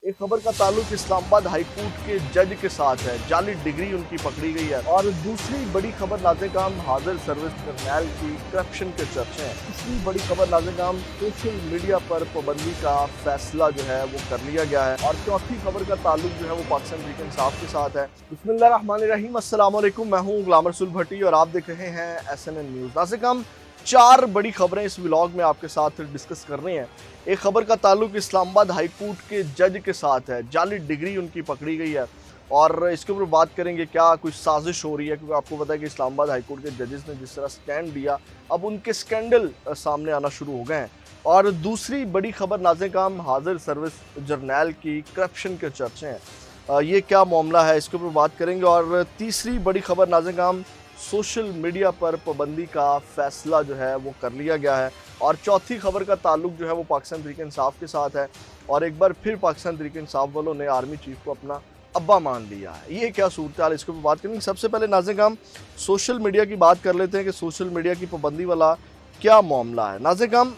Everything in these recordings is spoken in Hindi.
एक खबर का ताल्लुक इस्लामाबाद हाई कोर्ट के जज के साथ है। जाली डिग्री उनकी पकड़ी गई है। और दूसरी बड़ी खबर नाज़िम हाजिर सर्विस जर्नैल की करप्शन के चर्चे हैं। तीसरी बड़ी खबर नाज़िम सोशल मीडिया पर पाबंदी का फैसला जो है वो कर लिया गया है। और चौथी खबर का ताल्लुक जो है वो पाकिस्तान तहरीक इंसाफ के साथ है। बिस्मिल्लाहिर्रहमानिर्रहीम, अस्सलाम वालेकुम। मैं हूँ गुलाम रसूल भट्टी और आप देख रहे हैं SNN न्यूज़। नाज़िम चार बड़ी खबरें इस व्लॉग में आपके साथ डिस्कस कर रही हैं। एक खबर का ताल्लुक इस्लामाबाद हाई कोर्ट के जज के साथ है। जाली डिग्री उनकी पकड़ी गई है और इसके ऊपर बात करेंगे क्या कुछ साजिश हो रही है, क्योंकि आपको पता है कि इस्लामाबाद हाई कोर्ट के जजेस ने जिस तरह स्टैंड दिया, अब उनके स्कैंडल सामने आना शुरू हो गए हैं। और दूसरी बड़ी खबर नाज़िम हाजिर सर्विस जर्नैल की करप्शन के चर्चे हैं। ये क्या मामला है, इसके ऊपर बात करेंगे। और तीसरी बड़ी खबर नाज़िम सोशल मीडिया पर पाबंदी का फैसला जो है वो कर लिया गया है। और चौथी खबर का ताल्लुक जो है वो पाकिस्तान तहरीक इंसाफ के साथ है। और एक बार फिर पाकिस्तान तहरीक इंसाफ वालों ने आर्मी चीफ को अपना अब्बा मान लिया है। ये क्या सूरत हाल, इसके ऊपर बात करेंगे। सबसे पहले नाज़िम सोशल मीडिया की बात कर लेते हैं कि सोशल मीडिया की पाबंदी वाला क्या मामला है। नाज़िम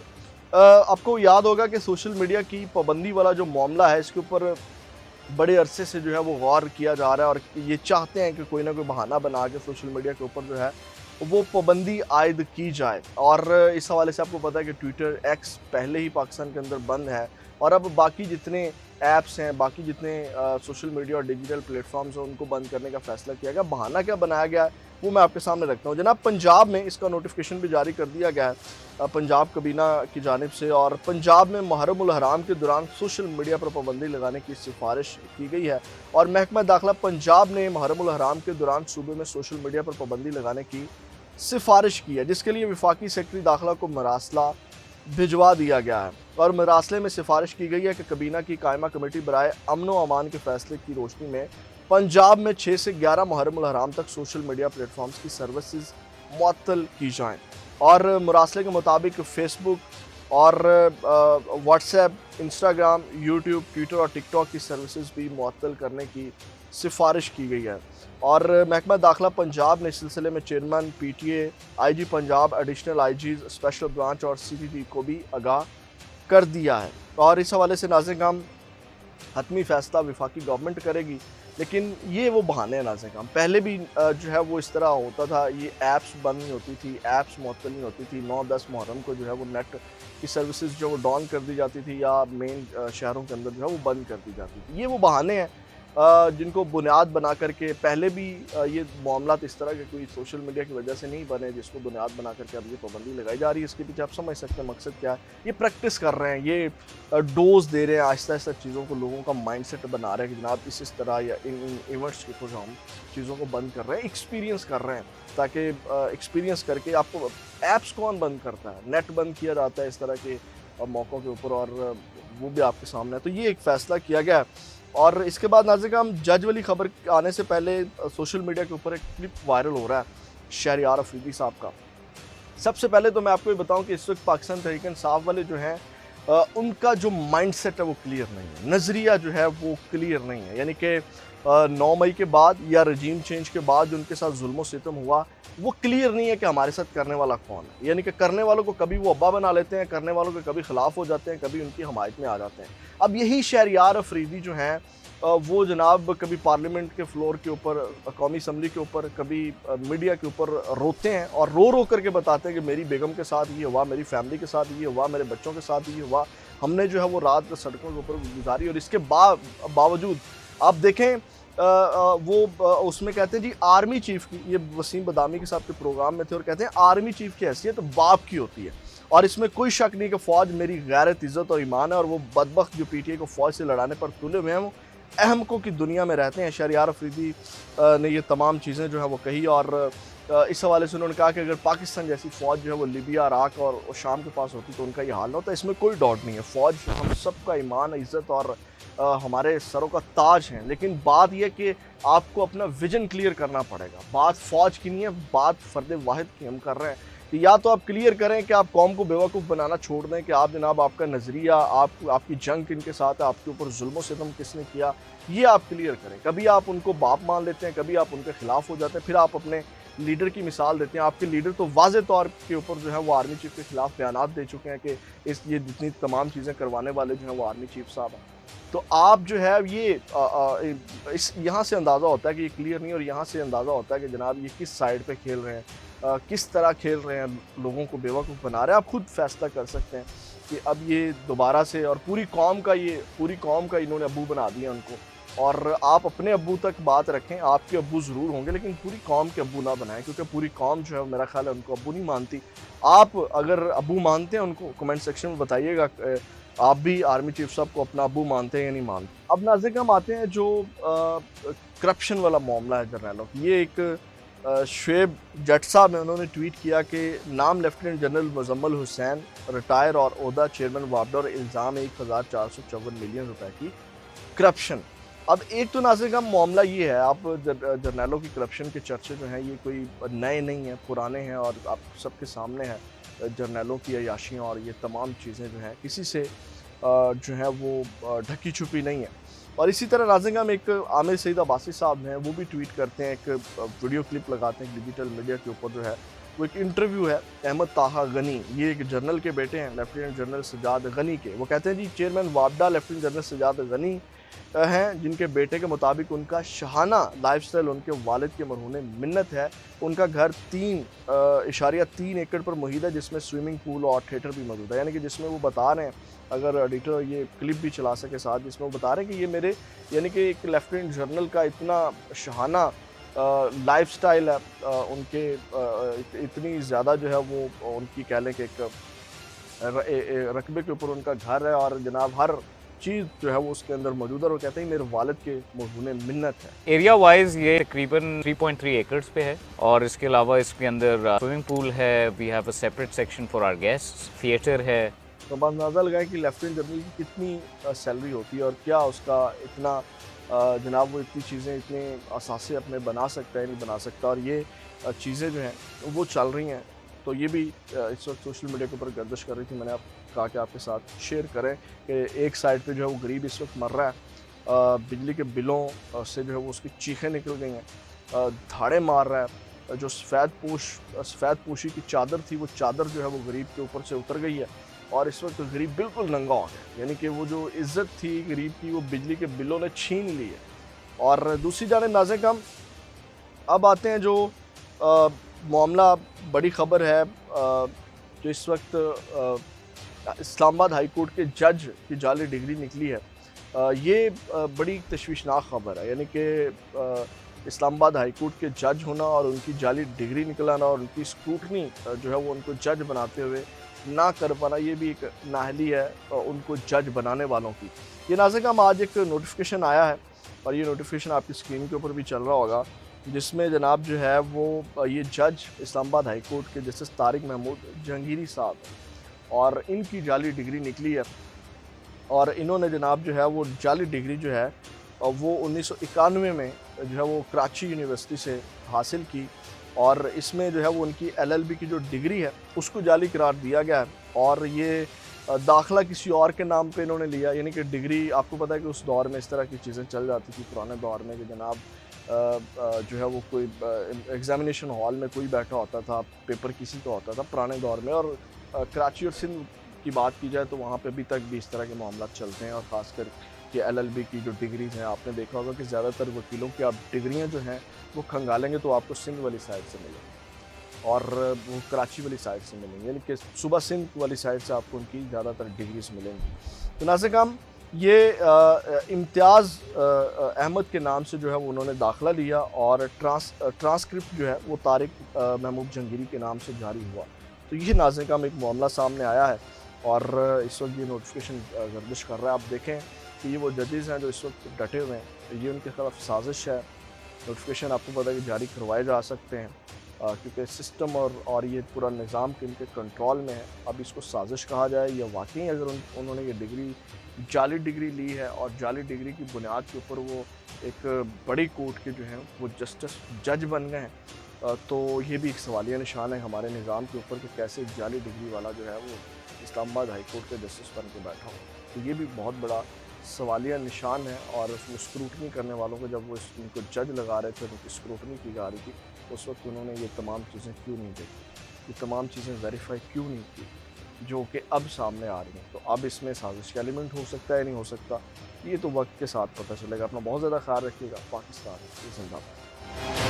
आपको याद होगा कि सोशल मीडिया की पाबंदी वाला जो मामला है, इसके ऊपर बड़े अरसे से जो है वो गौर किया जा रहा है और ये चाहते हैं कि कोई ना कोई बहाना बना के सोशल मीडिया के ऊपर जो है वो पाबंदी आयद की जाए। और इस हवाले से आपको पता है कि ट्विटर एक्स पहले ही पाकिस्तान के अंदर बंद है और अब बाकी जितने ऐप्स हैं, बाकी जितने सोशल मीडिया और डिजिटल प्लेटफॉर्म्स हैं, उनको बंद करने का फैसला किया गया। बहाना क्या बनाया गया है वो मैं आपके सामने रखता हूँ। जनाब, पंजाब में इसका नोटिफिकेशन भी जारी कर दिया गया है पंजाब कबीना की जानिब से। और पंजाब में मुहर्रम उल हराम के दौरान सोशल मीडिया पर पाबंदी लगाने की सिफारिश की गई है। और महकमा दाखिला पंजाब ने मुहर्रम उल हराम के दौरान सूबे में सोशल मीडिया पर पाबंदी लगाने की सिफारिश की है, जिसके लिए वफाकी सेक्रेटरी दाखिला को मरासला भिजवा दिया गया है। और मरासले में सिफारिश की गई है कि कबीना की कायमा कमेटी बराए अमन व अमान के फैसले की रोशनी में पंजाब में 6 से 11 मुहर्रम उल हराम तक सोशल मीडिया प्लेटफॉर्म्स की सर्विसेज मुअत्तल की जाएं। और मरासले के मुताबिक फेसबुक और व्हाट्सएप, इंस्टाग्राम, यूट्यूब, ट्विटर और टिकटॉक की सर्विसेज भी मुअत्तल करने की सिफारिश की गई है। और महकमा दाखिला पंजाब ने इस सिलसिले में chairman PTA, IG Punjab, additional IGs, special branch और CPP को भी आगाह कर दिया है। और इस हवाले से नाज़िम हतमी फैसला वफाकी गवर्नमेंट करेगी, लेकिन ये वो बहाने हैं नाज़िम। पहले भी जो है वो इस तरह होता था, ये ऐप्स बंद नहीं होती थी, ऐप्स मुअत्तल नहीं होती थी। 9-10 मुहर्रम को जो है वो नेट की सर्विसेज जो वो डाउन कर दी जाती थी या मेन शहरों के अंदर जो है वो बंद कर दी जाती थी। ये वो बहाने हैं जिनको बुनियाद बना करके पहले भी ये मामला इस तरह के कोई सोशल मीडिया की वजह से नहीं बने, जिसको बुनियाद बना करके अब ये पाबंदी लगाई जा रही है। इसके पीछे आप समझ सकते हैं मकसद क्या है। ये प्रैक्टिस कर रहे हैं, ये डोज दे रहे हैं, आहिस्ता आहिस्ता चीज़ों को लोगों का माइंडसेट बना रहे हैं कि जनाब इस तरह या इन इवेंट्स के ऊपर हम चीज़ों को बंद कर रहे हैं, एक्सपीरियंस कर रहे हैं, ताकि एक्सपीरियंस करके आपको ऐप्स कौन बंद करता है, नेट बंद किया जाता है इस तरह के मौक़ों के ऊपर, और वो भी आपके सामने है। तो ये एक फ़ैसला किया गया है। और इसके बाद नाज़िम जज वाली खबर आने से पहले सोशल मीडिया के ऊपर एक क्लिप वायरल हो रहा है शहरियार अफरीदी साहब का। सबसे पहले तो मैं आपको ये बताऊं कि इस वक्त पाकिस्तान तहरीक इंसाफ वाले जो हैं उनका जो माइंडसेट है वो क्लियर नहीं है, नज़रिया जो है वो क्लियर नहीं है। यानी कि 9 मई के बाद या रजीम चेंज के बाद जो उनके साथ जुल्म सितम हुआ, वो क्लियर नहीं है कि हमारे साथ करने वाला कौन है। यानी कि करने वालों को कभी वो अब्बा बना लेते हैं, करने वालों के कभी ख़िलाफ़ हो जाते हैं, कभी उनकी हमायत में आ जाते हैं। अब यही शहरियार अफरीदी जो हैं वो जनाब कभी पार्लियामेंट के फ्लोर के ऊपर, कौमी असम्बली के ऊपर, कभी मीडिया के ऊपर रोते हैं और रो करके बताते हैं कि मेरी बेगम के साथ ये हुआ, मेरी फैमिली के साथ ये हुआ, मेरे बच्चों के साथ ये हुआ, हमने जो है वो रात सड़कों के ऊपर गुजारी। और इसके बावजूद आप देखें वो उसमें कहते हैं जी आर्मी चीफ की, ये वसीम बदामी के साथ के प्रोग्राम में थे और कहते हैं आर्मी चीफ की हैसियत तो बाप की होती है। और इसमें कोई शक नहीं कि फ़ौज मेरी गैरत, इज़्ज़त और ईमान है। और वो बदबख्त जो PTA को फ़ौज से लड़ाने पर तुले हुए हैं वो अहमकों की दुनिया में रहते हैं। शहरियार अफरीदी ने ये तमाम चीज़ें जो है वो कही। और इस हवाले से उन्होंने कहा कि अगर पाकिस्तान जैसी फ़ौज जो है वो लीबिया, इराक और शाम के पास होती तो उनका ये हाल ना होता। इसमें कोई डाउट नहीं है, फ़ौज हम सब का ईमान, इज़्ज़त और हमारे सरों का ताज है। लेकिन बात यह कि आपको अपना विजन क्लियर करना पड़ेगा। बात फ़ौज की नहीं है, बात फ़र्द वाहिद की हम कर रहे हैं कि या तो आप क्लियर करें कि आप कौम को बेवकूफ़ बनाना छोड़ दें, कि आप जनाब आपका नज़रिया, आपकी जंग किनके साथ है, आपके ऊपर जुल्म सितम किसने किया, ये आप क्लियर करें। कभी आप उनको बाप मान लेते हैं, कभी आप उनके ख़िलाफ़ हो जाते हैं, फिर आप अपने लीडर की मिसाल देते हैं। आपके लीडर तो वाज़े तौर के ऊपर जो है वो आर्मी चीफ के खिलाफ बयानात दे चुके हैं कि ये जितनी तमाम चीज़ें करवाने वाले जो हैं वो आर्मी चीफ साहब हैं। तो आप जो है ये इस यहाँ से अंदाज़ा होता है कि ये क्लियर नहीं, और यहाँ से अंदाज़ा होता है कि जनाब ये किस साइड पे खेल रहे हैं, किस तरह खेल रहे हैं, लोगों को बेवकूफ़ बना रहे हैं। आप खुद फैसला कर सकते हैं कि अब ये दोबारा से, और पूरी कौम का इन्होंने अब्बू बना दिया उनको। और आप अपने अब्बू तक बात रखें, आपके अब्बू ज़रूर होंगे लेकिन पूरी कौम के अब्बू ना बनाएं, क्योंकि पूरी कौम जो है मेरा ख्याल है उनको अब्बू नहीं मानती। आप अगर अब्बू मानते हैं उनको, कमेंट सेक्शन में बताइएगा आप भी आर्मी चीफ साहब को अपना अब्बू मानते हैं या नहीं मानते। अब नाज़रीन हम आते हैं जो करप्शन वाला मामला है जर्नैलों की। ये एक शुएब जट साहब हैं, उन्होंने ट्वीट किया कि नाम lieutenant general Muzammil Hussain, retire, और ओहदा चेयरमैन वापडा, और इल्ज़ाम 1454 मिलियन रुपए की करप्शन। अब एक तो नाज़रीन का मामला ये है, आप जर्नैलों की करप्शन के चर्चे जो हैं ये कोई नए नहीं हैं, पुराने हैं, और आप सबके सामने है जर्नैलों की अय्याशियाँ और ये तमाम चीज़ें जो हैं किसी से जो है वो ढकी छुपी नहीं है। और इसी तरह नाज़रीन हम एक आमिर सईद अब्बासी साहब हैं, वो भी ट्वीट करते हैं, एक वीडियो क्लिप लगाते हैं डिजिटल मीडिया के ऊपर जो है वो एक इंटरव्यू है अहमद ताहा गनी, ये एक जनरल के बेटे हैं, लेफ्टिनेंट जनरल सजाद गनी के। वो कहते हैं जी चेयरमैन वापडा लेफ्टिनेंट जनरल सजाद गनी हैं, जिनके बेटे के मुताबिक उनका शहाना लाइफस्टाइल उनके वालिद के मरहूने मिन्नत है। उनका घर 3.3 एकड़ पर मुहित है, जिसमें स्विमिंग पूल और थिएटर भी मौजूद है। यानी कि जिसमें वो बता रहे हैं, अगर एडिटर ये क्लिप भी चला सके साथ, जिसमें वो बता रहे हैं कि ये मेरे, यानी कि एक लेफ्टिनेंट जनरल का इतना शहाना लाइफस्टाइल है, उनके इतनी ज़्यादा जो है वो उनकी कह लें कि एक रकबे के ऊपर उनका घर है, और जनाब हर चीज़ जो है वो उसके अंदर मौजूद है, और कहते हैं मेरे वालिद के मरहूने मिन्नत है। एरिया वाइज ये तकरीबन 3.3 एकर्स पे है, और इसके अलावा इसके अंदर स्विमिंग पूल है, we have a separate section for our guests, theatre है। तो बस अंदाज़ा लगाएं कि लेफ्टिनेंट जनरल की कितनी सैलरी होती है, और क्या उसका इतना जनाब वो इतनी चीज़ें, इतने असासे अपने बना सकता है, नहीं बना सकता, और ये चीज़ें जो हैं वो चल रही हैं। तो ये भी इस वक्त सोशल मीडिया के ऊपर गर्दिश कर रही थी, मैंने कहा कि आपके साथ शेयर करें कि एक साइड पे जो है वो गरीब इस वक्त मर रहा है, बिजली के बिलों से जो है वो उसकी चीखें निकल गई हैं, धाड़े मार रहा है, जो सफ़ेद पोशी की चादर थी वो चादर जो है वो गरीब के ऊपर से उतर गई है, और इस वक्त गरीब बिल्कुल नंगा हो गया। यानी कि वो जो इज़्ज़त थी गरीब की वो बिजली के बिलों ने छीन ली है। और दूसरी जानिब नाज़रीन हम अब आते हैं जो मामला, बड़ी ख़बर है जो इस वक्त इस्लामाबाद हाई कोर्ट के जज की जाली डिग्री निकली है। ये बड़ी तशवीशनाक ख़बर है, यानी कि इस्लामाबाद हाई कोर्ट के जज होना और उनकी जाली डिग्री निकलाना, और उनकी स्क्रूटनी जो है वो उनको जज बनाते हुए ना कर पाना, ये भी एक नाअहली है उनको जज बनाने वालों की। ये नाज़रीन हम आज एक नोटिफिकेशन आया है, और ये नोटिफिकेशन आपकी स्क्रीन के ऊपर भी चल रहा होगा, जिसमें जनाब जो है वो ये जज इस्लामाबाद हाई कोर्ट के जस्टिस तारिक महमूद जहांगीरी साहब, और इनकी जाली डिग्री निकली है। और इन्होंने जनाब जो है वो जाली डिग्री जो है वो 1991 में जो है वो कराची यूनिवर्सिटी से हासिल की, और इसमें जो है वो उनकी LLB की जो डिग्री है उसको जाली करार दिया गया है, और ये दाखिला किसी और के नाम पे इन्होंने लिया। यानी कि डिग्री, आपको पता है कि उस दौर में इस तरह की चीज़ें चल जाती थी पुराने दौर में, कि जनाब जो है वो कोई एग्ज़ामिनेशन हॉल में कोई बैठा होता था, पेपर किसी का होता था पुराने दौर में। और कराची और सिंध की बात की जाए तो वहाँ पे अभी तक भी इस तरह के मामला चलते हैं, और ख़ासकर कि LLB की जो डिग्रीज हैं, आपने देखा होगा कि ज़्यादातर वकीलों की आप डिग्रियाँ जो हैं वो खंगालेंगे तो आपको सिंध वाली साइड से मिलेंगी, और वो कराची वाली साइड से मिलेंगी, यानी कि सुबह सिंध वाली साइड से आपको उनकी ज़्यादातर डिग्रीज मिलेंगी। तो नाज़रीन हम ये इम्तियाज़ अहमद के नाम से जो है वो उन्होंने दाखिला लिया, और ट्रांसक्रिप्ट जो है वो तारिक महमूद जहांगीरी के नाम से जारी हुआ। तो ये नाज़रीन का एक मामला सामने आया है, और इस वक्त ये नोटिफिकेशन गर्दिश कर रहा है। आप देखें कि ये वो जजेज़ हैं जो इस वक्त डटे हुए हैं, ये उनके खिलाफ साजिश है। नोटिफिकेशन आपको पता है कि जारी करवाए जा सकते हैं, क्योंकि सिस्टम और ये पूरा निज़ाम के इनके कंट्रोल में है। अब इसको साजिश कहा जाए या वाकई अगर उन्होंने ये डिग्री जाली डिग्री ली है, और जाली डिग्री की बुनियाद के ऊपर वो एक बड़ी कोर्ट के जो हैं वो जज बन गए हैं, तो ये भी एक सवालिया निशान है हमारे निज़ाम के ऊपर कि कैसे एक जाली डिग्री वाला जो है वो इस्लामाबाद हाई कोर्ट के जस्टिस बन के बैठा हो। तो ये भी बहुत बड़ा सवालिया निशान है। और उसमें स्क्रूटनी करने वालों को जब वो इनको जज लगा रहे थे, उनकी स्क्रूटनी की जा रही थी, उस वक्त उन्होंने ये तमाम चीज़ें क्यों नहीं देखी, ये तमाम चीज़ें वेरीफाई क्यों नहीं की, जो कि अब सामने आ रही हैं। तो अब इसमें साजिश का एलिमेंट हो सकता है, नहीं हो सकता, ये तो वक्त के साथ पता चलेगा। अपना बहुत ज़्यादा ख्याल रखिएगा। पाकिस्तान जिंदाबाद।